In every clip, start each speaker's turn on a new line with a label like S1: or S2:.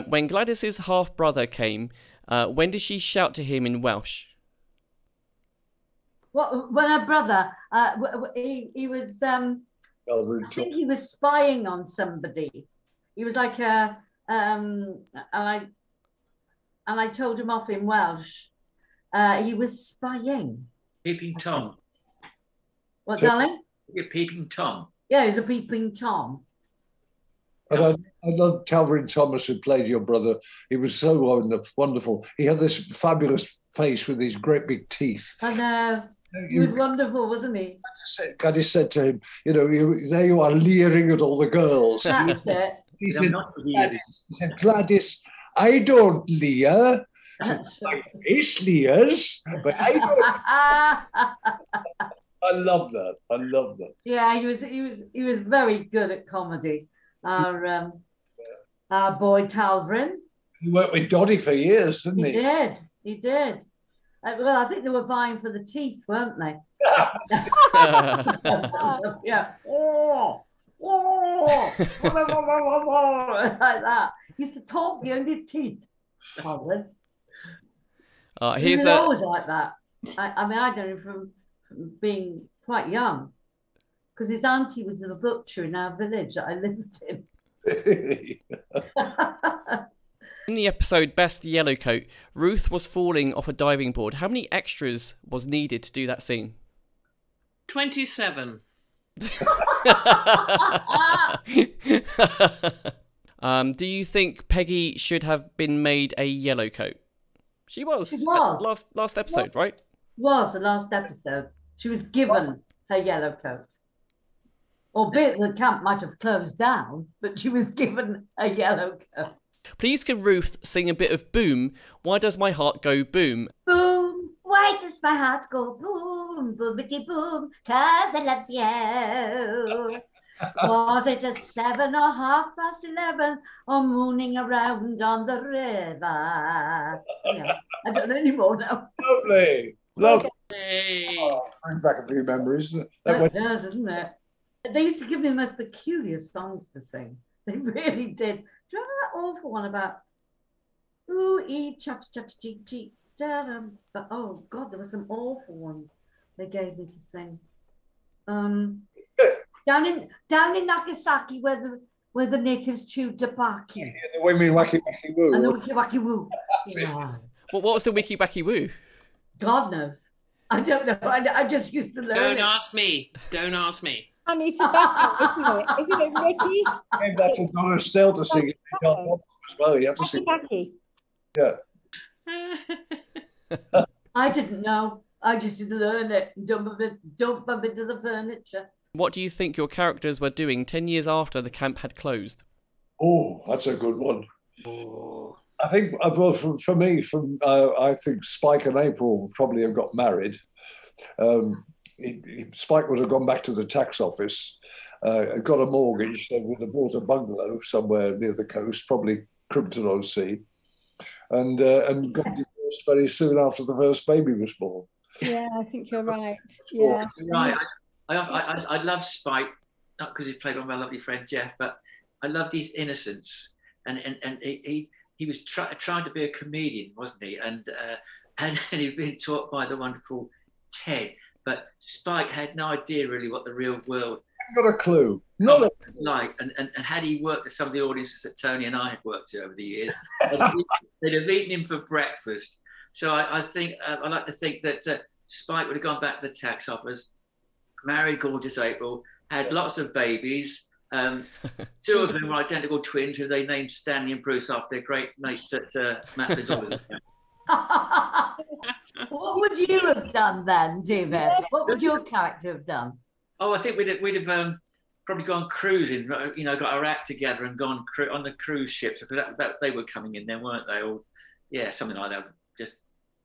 S1: When Gladys's half-brother came, when did she shout to him in Welsh?
S2: What? When her brother, he was. I think he was spying on somebody. He was like and I told him off in Welsh. He was spying.
S3: Peeping Tom.
S2: What, darling?
S3: You're Peeping Tom.
S2: Yeah, he was a peeping Tom.
S4: And I love Calvin Thomas, who played your brother. He was so wonderful. He had this fabulous face with these great big teeth.
S2: I know. He was wonderful, wasn't he?
S4: Gladys said to him, you know, there you are leering at all the girls.
S2: That's it.
S4: He said, Gladys, I don't leer. My face leers, but I don't. I love that. I love that.
S2: Yeah, he was very good at comedy. Our boy Talvin.
S4: He worked with Doddy for years, didn't he?
S2: He did. Well, I think they were vying for the teeth, weren't they? Yeah. Like that. He used to talk behind his teeth. Probably.
S1: Here's
S2: always like that. I mean, I know him from being quite young, because his auntie was a butcher in our village that I lived in.
S1: In the episode Best Yellow Coat, Ruth was falling off a diving board. How many extras was needed to do that scene?
S5: 27.
S1: Do you think Peggy should have been made a yellow coat? She was.
S2: She was.
S1: Last episode, right?
S2: Was the last episode. She was given her yellow coat. Albeit the camp might have closed down, but she was given a yellow coat.
S1: Please can Ruth sing a bit of Boom? Why does my heart go boom?
S2: Boom, why does my heart go boom, boomity boom, 'cause I love you. Was it at 7 or 11:30 or mooning around on the river? Yeah, I don't know anymore now.
S4: Lovely. Lovely.
S5: Hey.
S4: Oh, bring back a few memories.
S2: It does, isn't it? They used to give me the most peculiar songs to sing. They really did. Do you remember that awful one about ooh, ee, chat, chat, cheek, cheek, Durham? But oh God, there were some awful ones they gave me to sing. Down in Nagasaki, where the natives chewed tobacco.
S4: Yeah, the Wimmy Wacky Wacky Woo.
S2: And the Wiki Wacky Woo. Yeah.
S1: What was the Wiki Wacky Woo?
S2: God knows. I don't know. I just used to learn
S5: Don't
S2: it.
S5: ask me. Don't ask me.
S6: Funny tobacco, isn't it? Isn't it, Ricky?
S4: Maybe that's a Donna Stell to sing it as well. You have to sing.
S6: Wacky.
S4: Yeah.
S2: I didn't know. I just did learn it. Don't bump into the furniture.
S1: What do you think your characters were doing 10 years after the camp had closed?
S4: Oh, that's a good one. I think, well, for me, I think Spike and April would probably have got married. Spike would have gone back to the tax office, got a mortgage, they would have bought a bungalow somewhere near the coast, probably Crimpton-on-Sea, and got divorced very soon after the first baby was born.
S6: Yeah, I think you're right. Yeah,
S3: You're right. I love Spike, not because he played on my lovely friend Jeff, but I loved his innocence, and he was trying to be a comedian, wasn't he? And he'd been taught by the wonderful Ted, but Spike had no idea really what the real world
S4: Not a clue. Not a
S3: was like. And had he worked with some of the audiences that Tony and I had worked with over the years, they'd have eaten him for breakfast. So I think I like to think that Spike would have gone back to the tax office, married gorgeous April, had lots of babies. Two of them were identical twins who they named Stanley and Bruce after their great mates at Maplins.
S2: What would you have done then, David? What would your character have done?
S3: Oh, I think we'd have probably gone cruising, you know, got our act together and gone on the cruise ships, because they were coming in then, weren't they? Or yeah, something like that. Just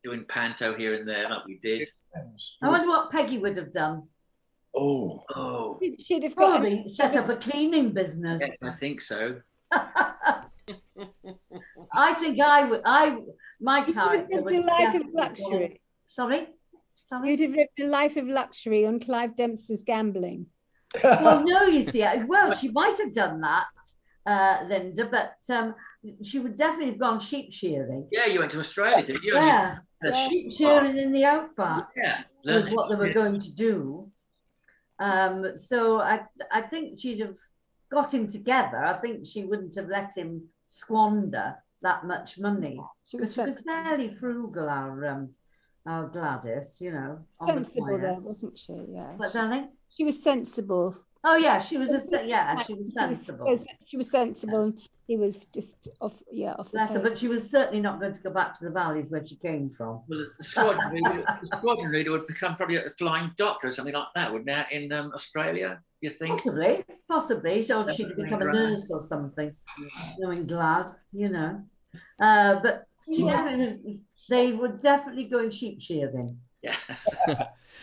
S3: doing panto here and there, like we did.
S2: I wonder what Peggy would have done.
S3: Oh.
S6: She'd have
S2: Probably set up a cleaning business.
S3: Yes, I think so.
S2: I think I would. My character
S6: lived
S2: would
S6: a life of
S2: definitely-
S6: luxury.
S2: Sorry?
S6: You'd have lived a life of luxury on Clive Dempster's gambling.
S2: Well, no, you see, well, she might have done that, Linda, but she would definitely have gone sheep shearing.
S3: Yeah, you went to Australia, didn't you?
S2: Yeah,
S3: Sheep
S2: shearing in the outback
S3: Yeah,
S2: was what they were going to do. So I think she'd have got him together. I think she wouldn't have let him squander that much money. She was fairly frugal, our Gladys, you know.
S6: Sensible though, wasn't she? Yeah.
S2: But darling?
S6: She was sensible.
S2: Oh yeah, she was sensible.
S6: She was sensible, and he was just off. Yeah, off the page.
S2: But she was certainly not going to go back to the valleys where she came from.
S3: Well, the squadron leader would become probably a flying doctor or something like that, wouldn't it? In Australia, you think?
S2: Possibly. So she could become a nurse or something. Knowing Glad, you know. But they were definitely going sheep shearing.
S3: Yeah.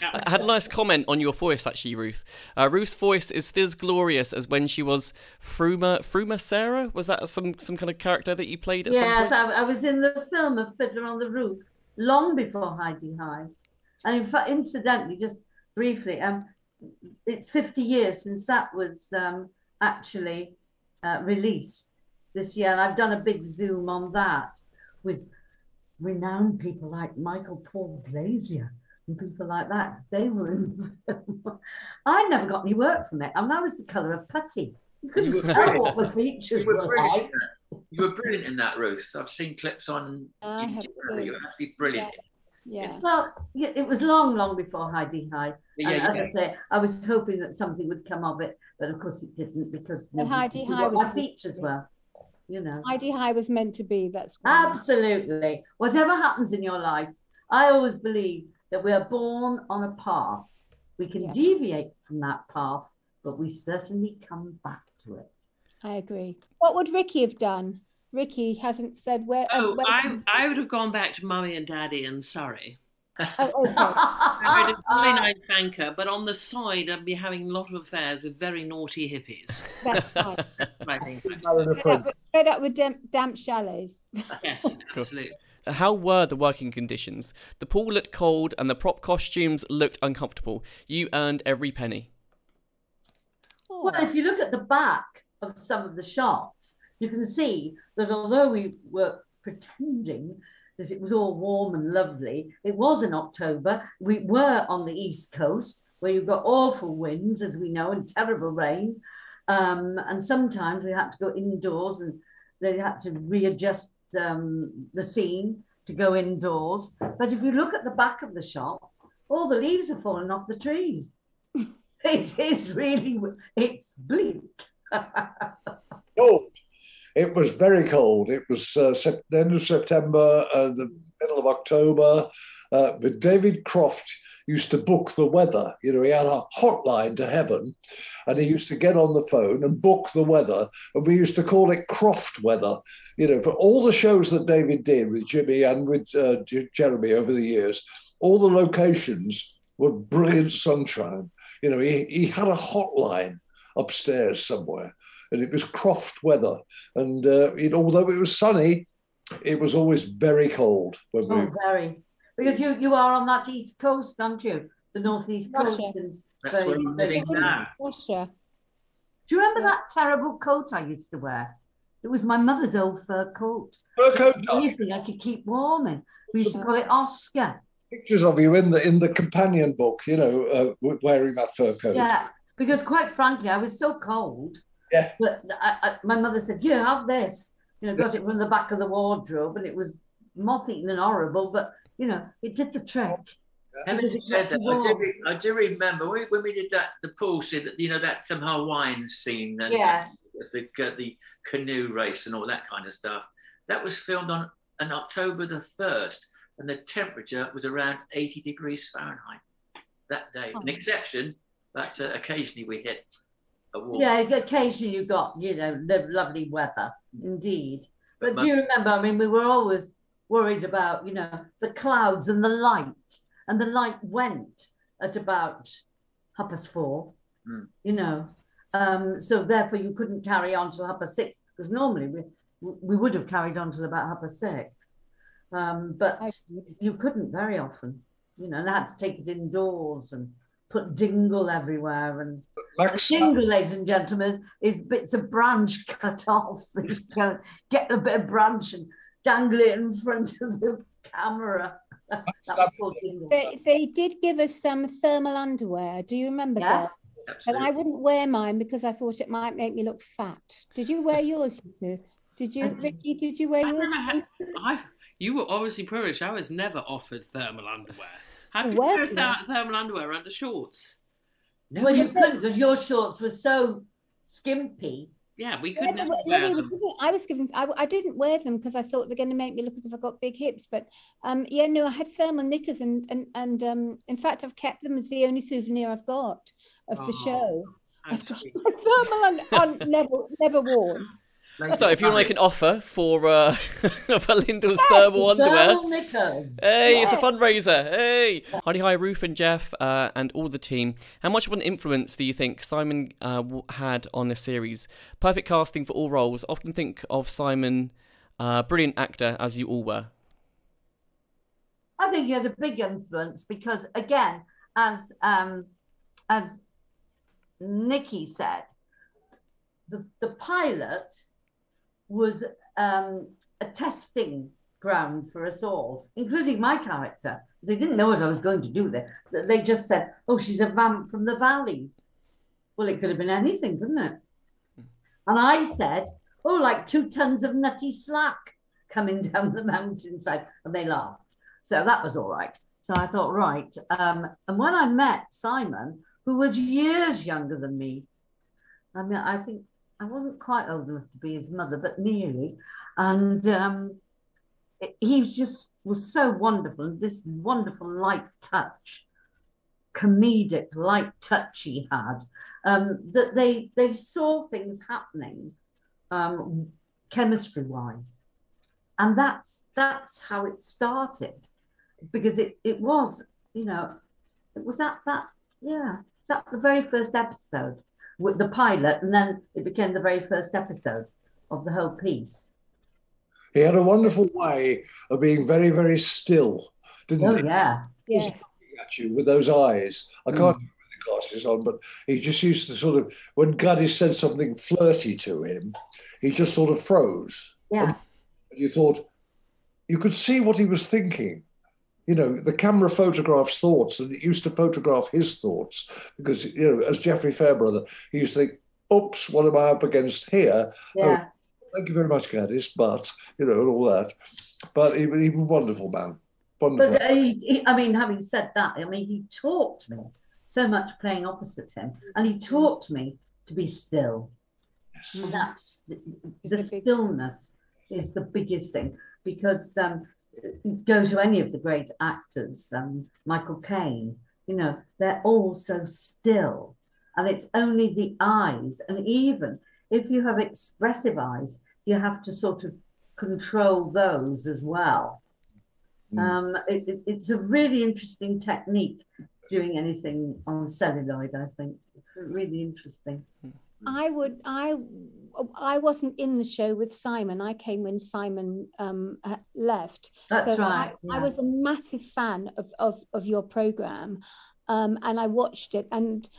S1: I had a nice comment on your voice, actually, Ruth. Ruth's voice is still as glorious as when she was Fruma Sarah. Was that some kind of character that you played at some point?
S2: Yes, I was in the film of Fiddler on the Roof long before Heidi High. And in fact, incidentally, just briefly, it's 50 years since that was actually released this year. And I've done a big Zoom on that with renowned people like Michael Paul Glazier and people like that, because they were in the film. I never got any work from it. I mean, I was the colour of putty. You couldn't tell what the features were like.
S3: You were brilliant in that, Ruth. I've seen clips on. You were actually brilliant.
S6: Yeah.
S2: Well, it was long before Heidi High. As I say, I was hoping that something would come of it, but of course it didn't, because
S6: Heidi High was
S2: my features were. You know,
S6: Heidi High was meant to be. That's
S2: absolutely. Whatever happens in your life, I always believe that we are born on a path. We can deviate from that path, but we certainly come back to it.
S6: I agree. What would Ricky have done? Ricky hasn't said where.
S5: I would have gone back to Mummy and Daddy in Surrey.
S6: Oh, okay.
S5: I had a really nice banker, but on the side, I'd be having a lot of affairs with very naughty hippies.
S6: That's fine.
S5: I think.
S6: Fed up with damp chalets.
S5: Yes, absolutely.
S1: How were the working conditions? The pool looked cold and the prop costumes looked uncomfortable. You earned every penny.
S2: Well, if you look at the back of some of the shots, you can see that although we were pretending that it was all warm and lovely, it was in October. We were on the East Coast, where you've got awful winds, as we know, and terrible rain. And sometimes we had to go indoors, and they had to readjust the scene to go indoors. But if you look at the back of the shots, all the leaves are falling off the trees. It is really, it's bleak.
S4: Cold. It was very cold. It was the end of September, the middle of October. But David Croft used to book the weather. You know, he had a hotline to heaven, and he used to get on the phone and book the weather. And we used to call it Croft weather. You know, for all the shows that David did with Jimmy and with Jeremy over the years, all the locations were brilliant sunshine. You know, he had a hotline upstairs somewhere, and it was Croft weather. And although it was sunny, it was always very cold.
S2: Very. Because you are on that East Coast, aren't you? The Northeast Coast. And
S3: that's where I'm living now.
S2: Do you remember that terrible coat I used to wear? It was my mother's old fur coat.
S4: Fur coat?
S2: Anything I could keep warm in. We used to call it Oscar.
S4: Pictures of you in the companion book, you know, wearing that fur coat.
S2: Yeah, because quite frankly, I was so cold.
S4: Yeah.
S2: But my mother said, "You have this." You know, got it from the back of the wardrobe, and it was moth-eaten and horrible, but you know, it did the trick.
S3: Having said that, I do remember when we did the pool scene, you know, that Hawaiian scene, and
S2: yes,
S3: the canoe race and all that kind of stuff. That was filmed on October the 1st, and the temperature was around 80 degrees Fahrenheit that day. An exception, but occasionally we hit a wall.
S2: Yeah, occasionally you got, you know, lovely weather, indeed. But do you remember, I mean, we were always worried about, you know, the clouds and the light. And the light went at about 4:30, you know. So therefore you couldn't carry on till 6:30, because normally we would have carried on till about 6:30. But you couldn't very often, you know, and I had to take it indoors and put dingle everywhere. And
S4: Max,
S2: dingle, ladies and gentlemen, is bits of branch cut off. He's going to get a bit of branch and dangle it in front of the camera.
S6: They did give us some thermal underwear. Do you remember that? And I wouldn't wear mine because I thought it might make me look fat. Did you wear yours, you two? Did you, Ricky? Did you wear yours?
S5: You were obviously privileged. I was never offered thermal underwear. How could you wear thermal underwear under shorts?
S2: No, well, you couldn't because your shorts were so skimpy.
S5: Yeah, we couldn't.
S6: I didn't wear them because I thought they're going to make me look as if I got big hips. But yeah, no, I had thermal knickers, and in fact, I've kept them as the only souvenir I've got of the show. I've got thermal never worn.
S1: So if you want to make an offer for Lyndall's thermal underwear, hey, it's a fundraiser. Hey, hi, Ruth and Jeff and all the team. How much of an influence do you think Simon had on the series? Perfect casting for all roles. Often think of Simon, brilliant actor, as you all were.
S2: I think he had a big influence because, again, as Nikki said, the pilot was a testing ground for us all, including my character, because they didn't know what I was going to do there. So they just said, oh, she's a vamp from the valleys. Well, it could have been anything, couldn't it? And I said, oh, like 2 tons of nutty slack coming down the mountainside. And they laughed. So that was all right. So I thought, right. And when I met Simon, who was years younger than me, I mean, I think I wasn't quite old enough to be his mother, but nearly. And he was so wonderful. And this wonderful light touch, comedic light touch he had, that they saw things happening chemistry-wise. And that's how it started. Because it was, you know, it was at that the very first episode with the pilot, and then it became the very first episode of the whole piece.
S4: He had a wonderful way of being very, very still, didn't he?
S2: Oh, yeah.
S6: Yes.
S4: Looking at you with those eyes. I can't do with the glasses on, but he just used to sort of, when Gladys said something flirty to him, he just sort of froze.
S2: Yeah.
S4: And you thought, you could see what he was thinking. You know, the camera photographs thoughts, and it used to photograph his thoughts because, you know, as Geoffrey Fairbrother, he used to think, oops, what am I up against here?
S2: Yeah.
S4: Oh, thank you very much, Gladys, but, you know, and all that. But he was a wonderful man. Wonderful.
S2: But I mean, having said that, I mean, he taught me so much playing opposite him, and he taught me to be still. Yes. And that's the stillness is the biggest thing, because go to any of the great actors, Michael Caine, you know, they're all so still, and it's only the eyes. And even if you have expressive eyes, you have to sort of control those as well. It's a really interesting technique doing anything on celluloid. I think it's really interesting.
S6: I wasn't in the show with Simon. I came when Simon left.
S2: That's right.
S6: I was a massive fan of your program, and I watched it. And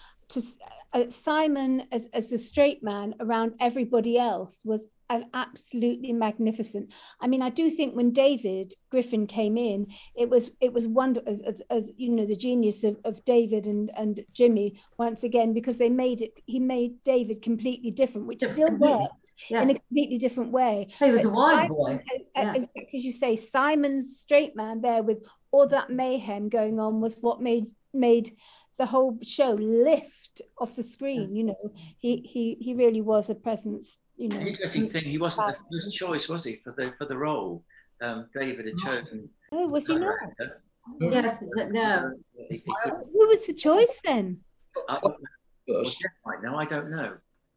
S6: Simon as a straight man around everybody else was an absolutely magnificent. I mean, I do think when David Griffin came in, it was wonderful, as you know, the genius of David and Jimmy once again, because he made David completely different, which still worked in a completely different way.
S2: He was a wild boy.
S6: As you say, Simon's straight man there with all that mayhem going on was what made the whole show lift off the screen. You know, he really was a presence. You know,
S3: the interesting thing, he wasn't the first choice, was he, for the role? David had chosen.
S6: Oh, was he not?
S2: Yes, no.
S6: Who was the choice then?
S3: Right now, I don't know.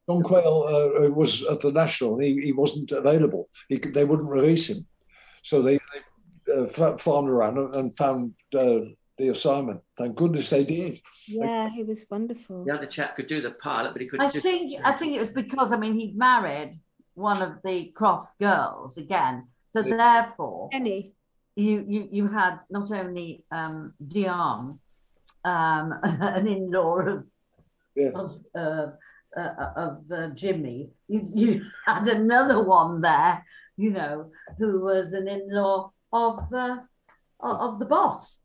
S4: John Quayle was at the National. He wasn't available. They wouldn't release him, so they farmed around and found the assignment. Thank goodness they did.
S6: Yeah, he was wonderful.
S3: The other chap could do the pilot, but he couldn't.
S2: I think it was because, I mean, he'd married one of the Croft girls again, so therefore
S6: Penny.
S2: You had not only Dion, an in-law of Jimmy. You had another one there, you know, who was an in-law of the boss.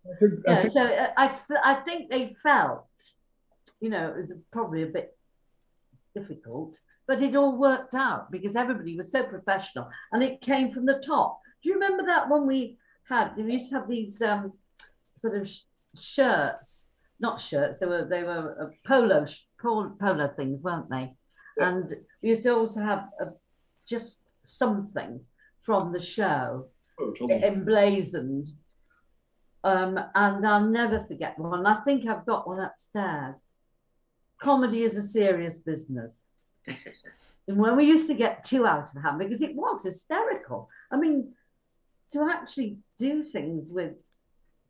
S2: I think they felt, you know, it was probably a bit difficult, but it all worked out because everybody was so professional and it came from the top. Do you remember that when we used to have these sort of shirts, not shirts, they were polo things, weren't they? Yeah. And we used to also have just something from the show emblazoned. And I'll never forget one. I think I've got one upstairs. Comedy is a serious business. And when we used to get too out of hand, because it was hysterical. I mean, to actually do things with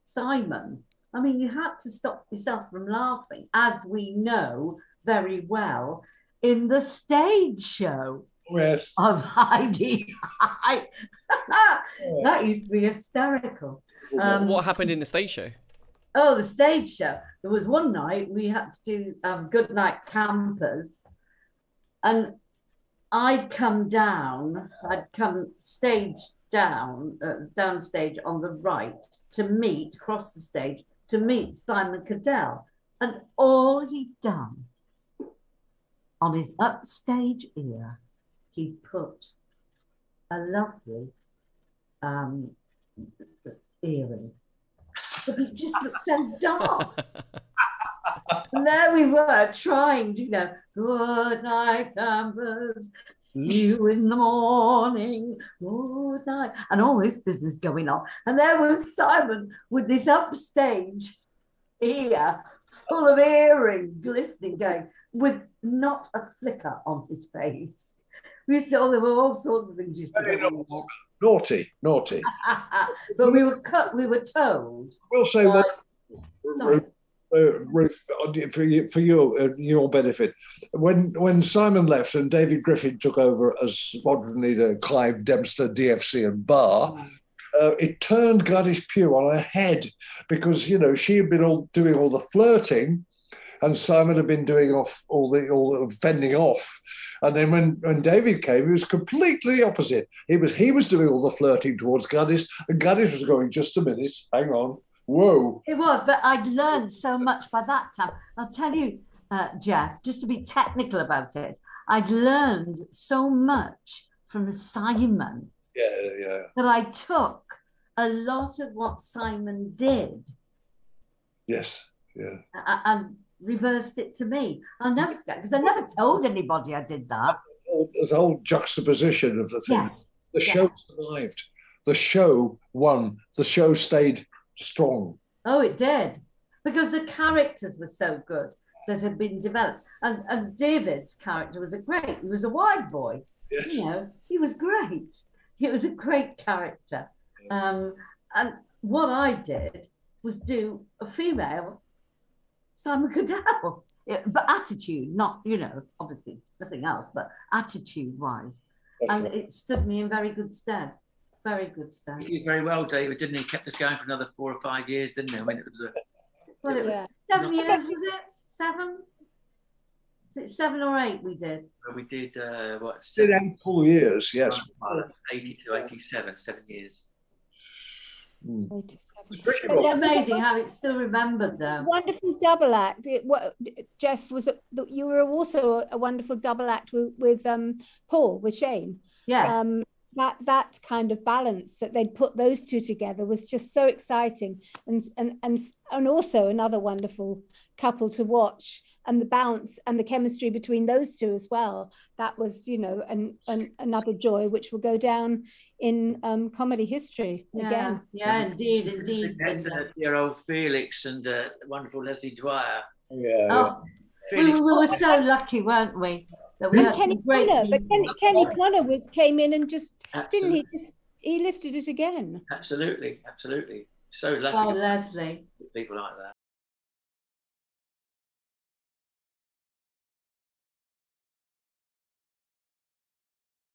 S2: Simon, I mean, you had to stop yourself from laughing, as we know very well in the stage show.
S4: Yes.
S2: Of Heidi. That used to be hysterical.
S1: What happened in the stage show?
S2: Oh, the stage show. There was one night we had to do Good Night Campers, and I'd come stage down, downstage on the right across the stage to meet Simon Cadell, and all he'd done on his upstage ear, he put a lovely earring. But it just looked so daft. And there we were trying to, you know, good night, campers, see you in the morning, good night, and all this business going on. And there was Simon with this upstage ear full of earring, glistening, going, with not a flicker on his face. We saw there were all sorts of things used to go on.
S4: Naughty.
S2: But we were told.
S4: We'll say that, Ruth, for your benefit, when Simon left and David Griffin took over as modern leader, Clive Dempster, DFC and Bar, it turned Gladys Pugh on her head because, you know, she had been doing all the flirting, and Simon had been doing all the fending off. And then when David came, he was completely opposite. He was doing all the flirting towards Gladys, and Gladys was going, just a minute, hang on, whoa.
S2: It was, but I'd learned so much by that time. I'll tell you, Jeff, just to be technical about it, I'd learned so much from Simon.
S4: Yeah.
S2: That I took a lot of what Simon did.
S4: Yes, yeah.
S2: And reversed it to me. I'll never forget, because I never told anybody I did that.
S4: There's a whole juxtaposition of the thing.
S2: Yes.
S4: The show survived. The show won. The show stayed strong.
S2: Oh, it did. Because the characters were so good that had been developed. And David's character was he was a wide boy.
S4: Yes.
S2: You know, he was great. He was a great character. And what I did was do a female Simon Cadell, but attitude, not, you know, obviously nothing else, but attitude-wise. And it stood me in very good stead. Very good stead.
S3: He did very well, David, didn't he? Kept us going for another 4 or 5 years, didn't he? I mean, it was
S2: Well, it was 7 years, was it? 7? Was it 7 or 8 we did?
S3: Well, we did, what?
S4: 8 full years, yes.
S3: 80 to 87, 7 years.
S2: It's amazing how it's still remembered, though.
S6: Wonderful double act. Jeff, you were also a wonderful double act with Paul, with Shane.
S2: Yes.
S6: That kind of balance that they'd put those two together was just so exciting, and also another wonderful couple to watch, and the bounce and the chemistry between those two as well. That was, you know, another joy which will go down in comedy history again.
S2: Yeah, indeed.
S3: Dear old Felix and wonderful Leslie Dwyer.
S4: Yeah.
S2: Oh, we were so lucky, weren't we? That we
S6: and
S2: had
S6: Kenny Connor, but Kenny Connor came in and just didn't he? He lifted it again.
S3: Absolutely. So lucky.
S2: Oh, Leslie.
S3: People like that.